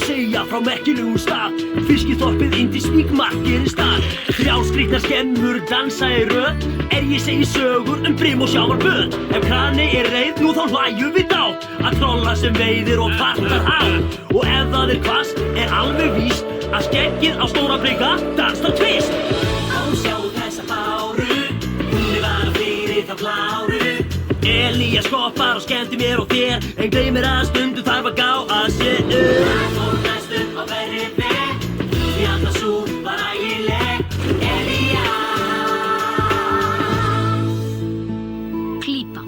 segja frá merkilegum stað. Fiskiþorpið Indisvík markir stað. Þrjár skrýtnar skemmur dansa í röð. Ég segi sögur brim og sjávarböð. Ef krani reið, nú þá hlæjum við dátt. Að trolla sem veiðir og kvartar hátt. Og ef það hvasst, alveg víst að skeggið á Stórablika danst á tvist. Og sjáðu þessa báru, hún vara fyrir þá kláru. Elías skoppar og skemmti mér og þér, en gleymir að stundum þarf að gá að sér. Það fór næstum á verri veg, því annars sú var ægileg. Elías. Klípa.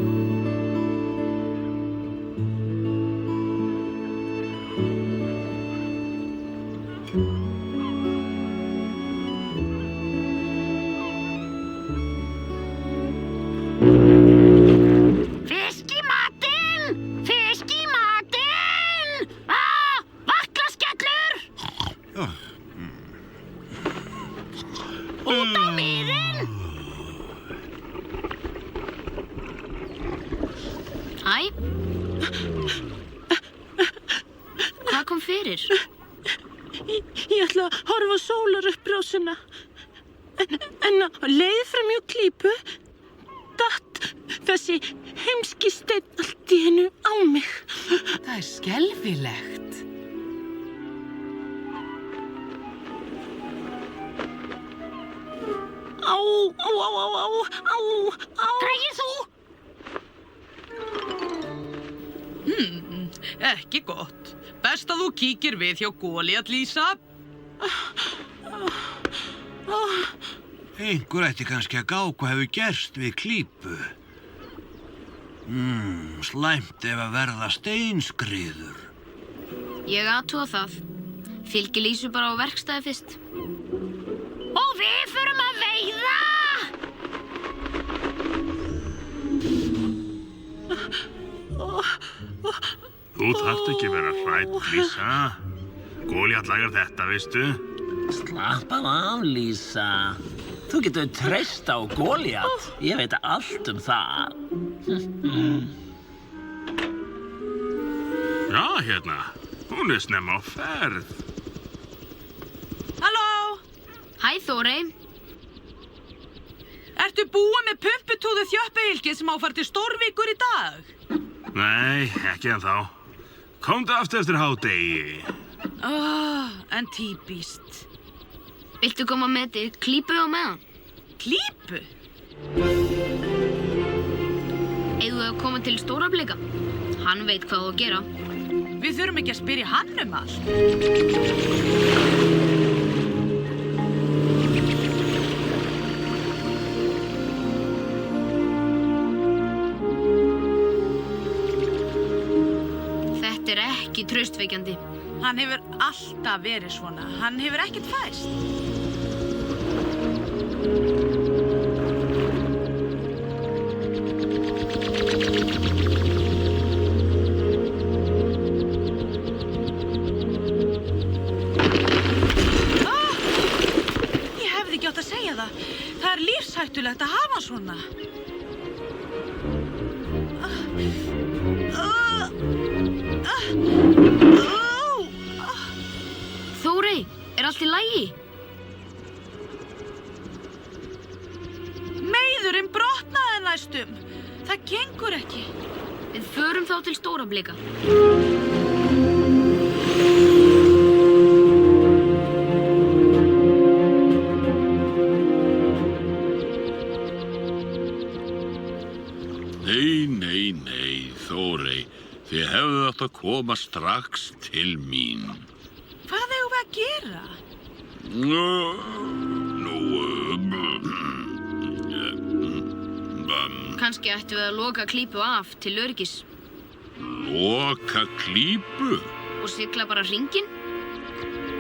Hvað kom fyrir? Ég ætla að horfa á sólarupprásina. En á leið framhjá Klípu datt þessi heimski steinn allt í einu á mig. Það skelfilegt. Á. Græjir þú? Ekki gott. Best að þú kíkir við hjá Goliat, Lísa. Einhver ætti kannski að gá hvað hefur gerst við Klípu. Slæmt ef að verða steinskriður. Ég athuga það. Fylgi Lísu bara á verkstæði fyrst. Og við förum að veiða! Þú þarft ekki vera hrædd, Lísa. Goliat lagar þetta, veistu? Slappaðu af, Lísa. Þú getur treyst á Goliat. Ég veit allt það. Já, hérna. Hún snemma á ferð. Halló? Hæ, Þórey. Ertu búin með pumputúðu þjöppahylkið sem áfær til Stórvíkur í dag? Nei, ekki ennþá. Komdu aftur eftir hádegi. En típist. Viltu koma með til Klípu á meðan? Klípu? Eigum við að koma til Stórablika? Hann veit hvað á að gera. Við þurfum ekki að spyrja hann allt. Þetta ekki traustveikjandi. Hann hefur alltaf verið svona. Hann hefur ekkert fæst. Ég hefði ekki átt að segja það. Það lífshættulegt að hafa hann svona. Þórey, allt í lagi? Meiðurinn brotnaði næstum. Það gengur ekki. Við förum þá til Stórablika. Nei, Þórey. Þið hefðu átt að koma strax til mín. Hvað eigum við að gera? Kannski ættum við að loka Klípu af til öryggis. Loka Klípu? Og sigla bara hringinn?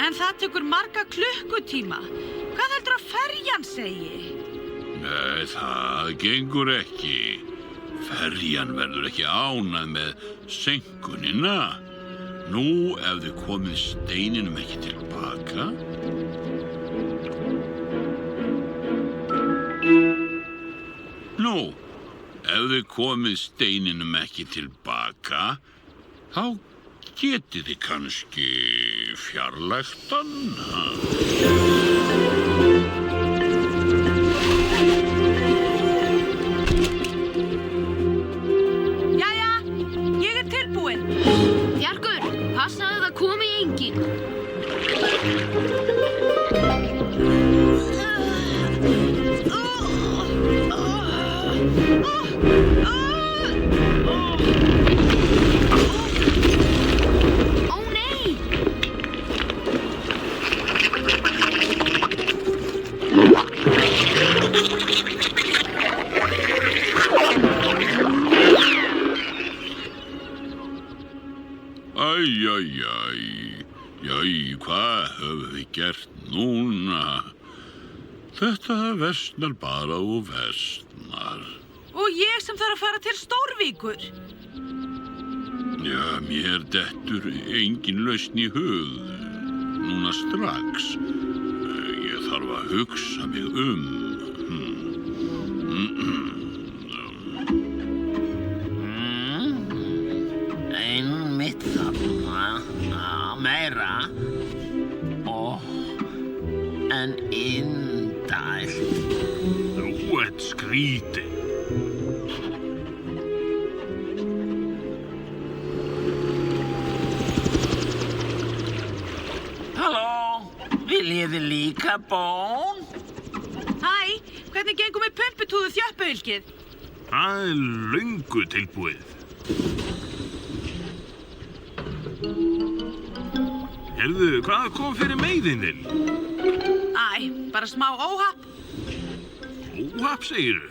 En það tekur marga klukkutíma. Hvað heldur að ferjan segi? Nei, það gengur ekki. Ferjan verður ekki ánægð með seinkunina. Nú, ef þið komið steininum ekki tilbaka. Nú, ef þið komið steininum ekki tilbaka, þá Getið þið kannski fjarlægt hann? Jæja, ég er tilbúin. Bjargur, passaðu það komi enginn. Ó nei! Jæ, hvað höfum við gert núna? Þetta versnar bara og versnar. Og ég sem þarf að fara til Stórvíkur. Já, mér dettur engin lausn í hug. Núna strax. Ég þarf að hugsa mig Einmitt þarna, meira en indælt. Þú ert skrítinn. Halló, viljið þið líka bón? Hæ, hvernig gengum við pumputúðu þjöppuhylkið? Það er löngu tilbúið. Heyrðu, hvað kom fyrir meiðin þinn? Æ, bara smá óhapp. Óhapp, segiru?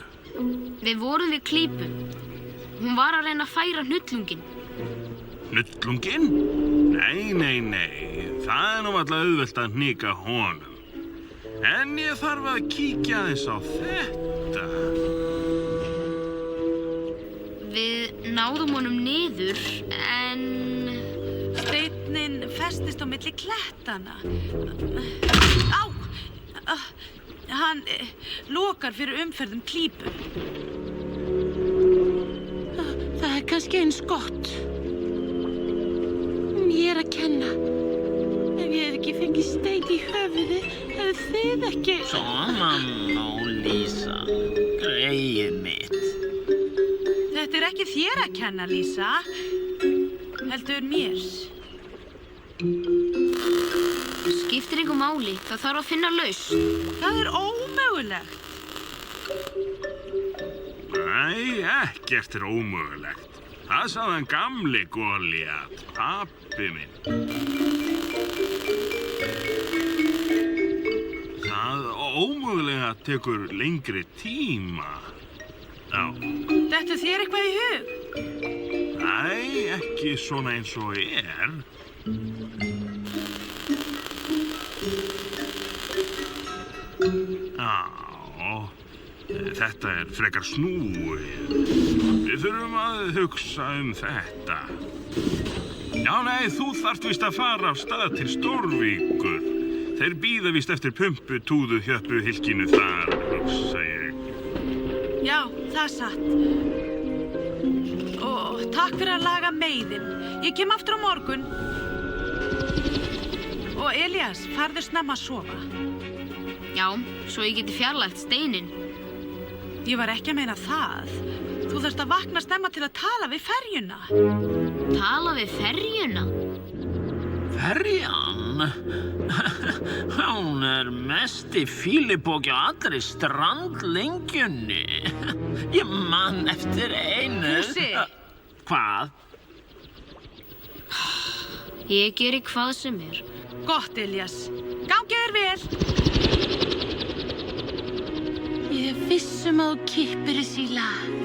Við vorum við Klípu. Hún var að reyna að færa hnullunginn. Hnullunginn? Nei. Það er nú alltaf auðvelt að hnika honum. En ég þarf að kíkja aðeins á þetta. Við náðum honum niður, en... Steinninn festist á milli klettana. Á! Hann lokar fyrir umferðum Klípu. Það er kannski eins gott. Mér að kenna. Ef ég hef ekki fengið stein í höfuðið, hefðu þið ekki... Svona nú, Lísa, greyið mitt. Þetta er ekki þér að kenna, Lísa. Heldur mér. Skiptir einhver máli, það þarf að finna lausn. Það er ómögulegt. Nei, ekkert er ómögulegt. Það sagði hann gamli Goliat, pabbi minn. Það ómögulega tekur lengri tíma. Já. Dettur þér eitthvað í hug? Nei, ekki svona eins og er. Já, þetta er frekar snúið. Við þurfum að hugsa þetta. Já, nei, þú þarft víst að fara af stað til Stórvíkur. Þeir bíða víst eftir pumputúðu hjöppuhylkinu þar, hugsa ég. Já, það er satt. Og takk fyrir að laga meiðin. Ég kem aftur á morgun. Og Elías, farðu snemma að sofa. Já, svo ég geti fjarlægt steininn. Ég var ekki að meina það. Þú þarft að vakna snemma til að tala við ferjuna. Tala við ferjuna? Ferjan? Hún er mesti fýlipóki á allri strandlengjunni. Ég man eftir einu. Fúsi. Hvað? Ég geri hvað sem er. Gott, Elías. Gangi þér vel. Ég er viss að þú kippir þessi í lag.